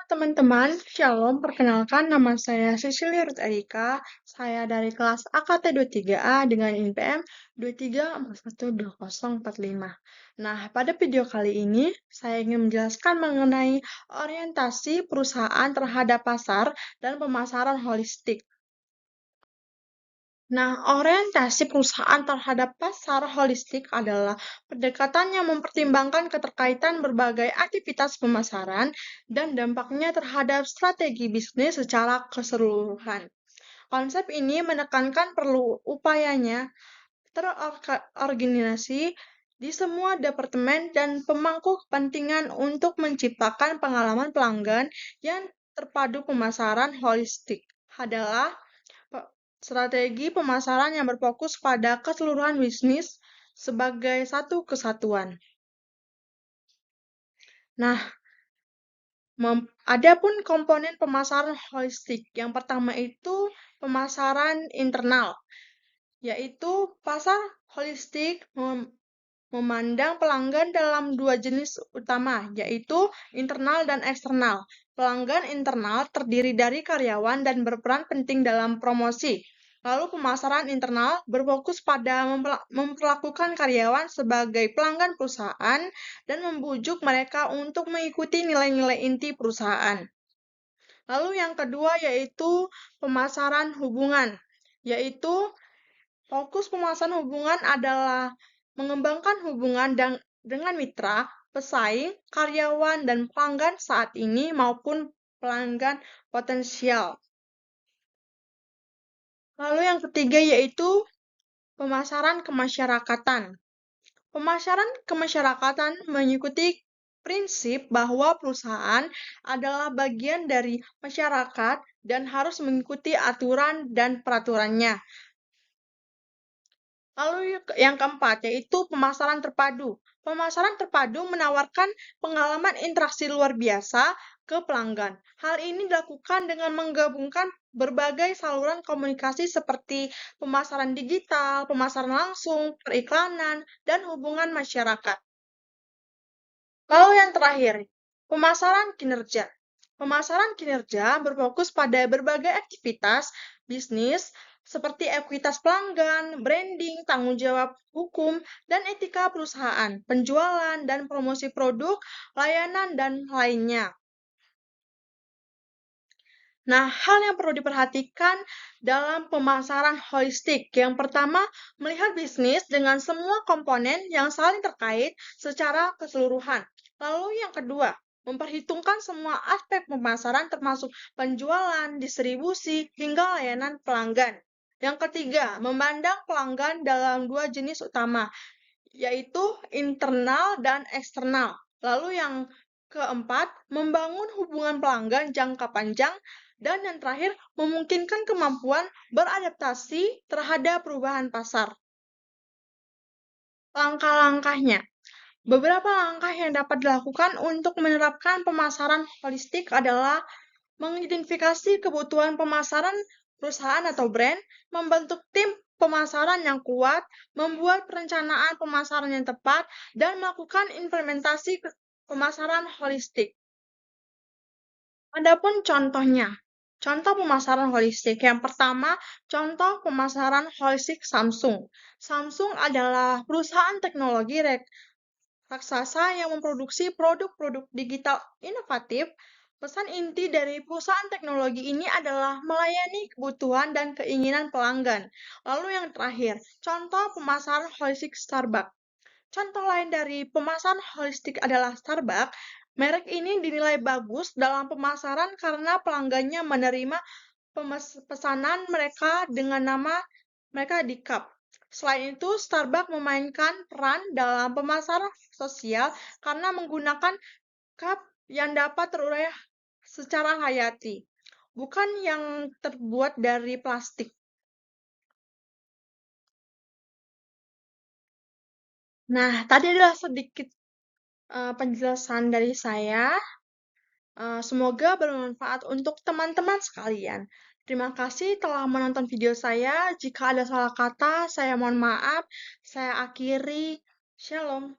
teman-teman, Shalom, perkenalkan nama saya Cecilia Ruth Erika, saya dari kelas AKT 23A dengan NPM 23412045. Nah, pada video kali ini, saya ingin menjelaskan mengenai orientasi perusahaan terhadap pasar dan pemasaran holistik. Nah, orientasi perusahaan terhadap pasar holistik adalah pendekatan yang mempertimbangkan keterkaitan berbagai aktivitas pemasaran dan dampaknya terhadap strategi bisnis secara keseluruhan. Konsep ini menekankan perlu upayanya terorganisasi di semua departemen dan pemangku kepentingan untuk menciptakan pengalaman pelanggan yang terpadu. Pemasaran holistik adalah strategi pemasaran yang berfokus pada keseluruhan bisnis sebagai satu kesatuan. Nah, adapun komponen pemasaran holistik. Yang pertama itu pemasaran internal, yaitu pasar holistik memandang pelanggan dalam dua jenis utama, yaitu internal dan eksternal. Pelanggan internal terdiri dari karyawan dan berperan penting dalam promosi. Lalu pemasaran internal berfokus pada memperlakukan karyawan sebagai pelanggan perusahaan dan membujuk mereka untuk mengikuti nilai-nilai inti perusahaan. Lalu yang kedua yaitu pemasaran hubungan, yaitu fokus pemasaran hubungan adalah mengembangkan hubungan dengan mitra, pesaing, karyawan, dan pelanggan saat ini maupun pelanggan potensial. Lalu yang ketiga yaitu pemasaran kemasyarakatan. Pemasaran kemasyarakatan mengikuti prinsip bahwa perusahaan adalah bagian dari masyarakat dan harus mengikuti aturan dan peraturannya. Lalu yang keempat, yaitu pemasaran terpadu. Pemasaran terpadu menawarkan pengalaman interaksi luar biasa ke pelanggan. Hal ini dilakukan dengan menggabungkan berbagai saluran komunikasi seperti pemasaran digital, pemasaran langsung, periklanan, dan hubungan masyarakat. Lalu yang terakhir, pemasaran kinerja. Pemasaran kinerja berfokus pada berbagai aktivitas bisnis seperti ekuitas pelanggan, branding, tanggung jawab hukum, dan etika perusahaan, penjualan, dan promosi produk, layanan, dan lainnya. Nah, hal yang perlu diperhatikan dalam pemasaran holistik. Yang pertama, melihat bisnis dengan semua komponen yang saling terkait secara keseluruhan. Lalu yang kedua, memperhitungkan semua aspek pemasaran termasuk penjualan, distribusi, hingga layanan pelanggan. Yang ketiga, memandang pelanggan dalam dua jenis utama, yaitu internal dan eksternal. Lalu yang keempat, membangun hubungan pelanggan jangka panjang. Dan yang terakhir, memungkinkan kemampuan beradaptasi terhadap perubahan pasar. Langkah-langkahnya. Beberapa langkah yang dapat dilakukan untuk menerapkan pemasaran holistik adalah mengidentifikasi kebutuhan pemasaran perusahaan atau brand, membentuk tim pemasaran yang kuat, membuat perencanaan pemasaran yang tepat, dan melakukan implementasi pemasaran holistik. Adapun contohnya, contoh pemasaran holistik. Yang pertama, contoh pemasaran holistik Samsung. Samsung adalah perusahaan teknologi raksasa yang memproduksi produk-produk digital inovatif. Pesan inti dari perusahaan teknologi ini adalah melayani kebutuhan dan keinginan pelanggan. Lalu yang terakhir, contoh pemasaran holistik Starbucks. Contoh lain dari pemasaran holistik adalah Starbucks. Merek ini dinilai bagus dalam pemasaran karena pelanggannya menerima pesanan mereka dengan nama mereka di cup. Selain itu, Starbucks memainkan peran dalam pemasaran sosial karena menggunakan cup yang dapat terurai secara hayati, bukan yang terbuat dari plastik. Nah, tadi adalah sedikit penjelasan dari saya. Semoga bermanfaat untuk teman-teman sekalian. Terima kasih telah menonton video saya. Jika ada salah kata, saya mohon maaf. Saya akhiri. Shalom.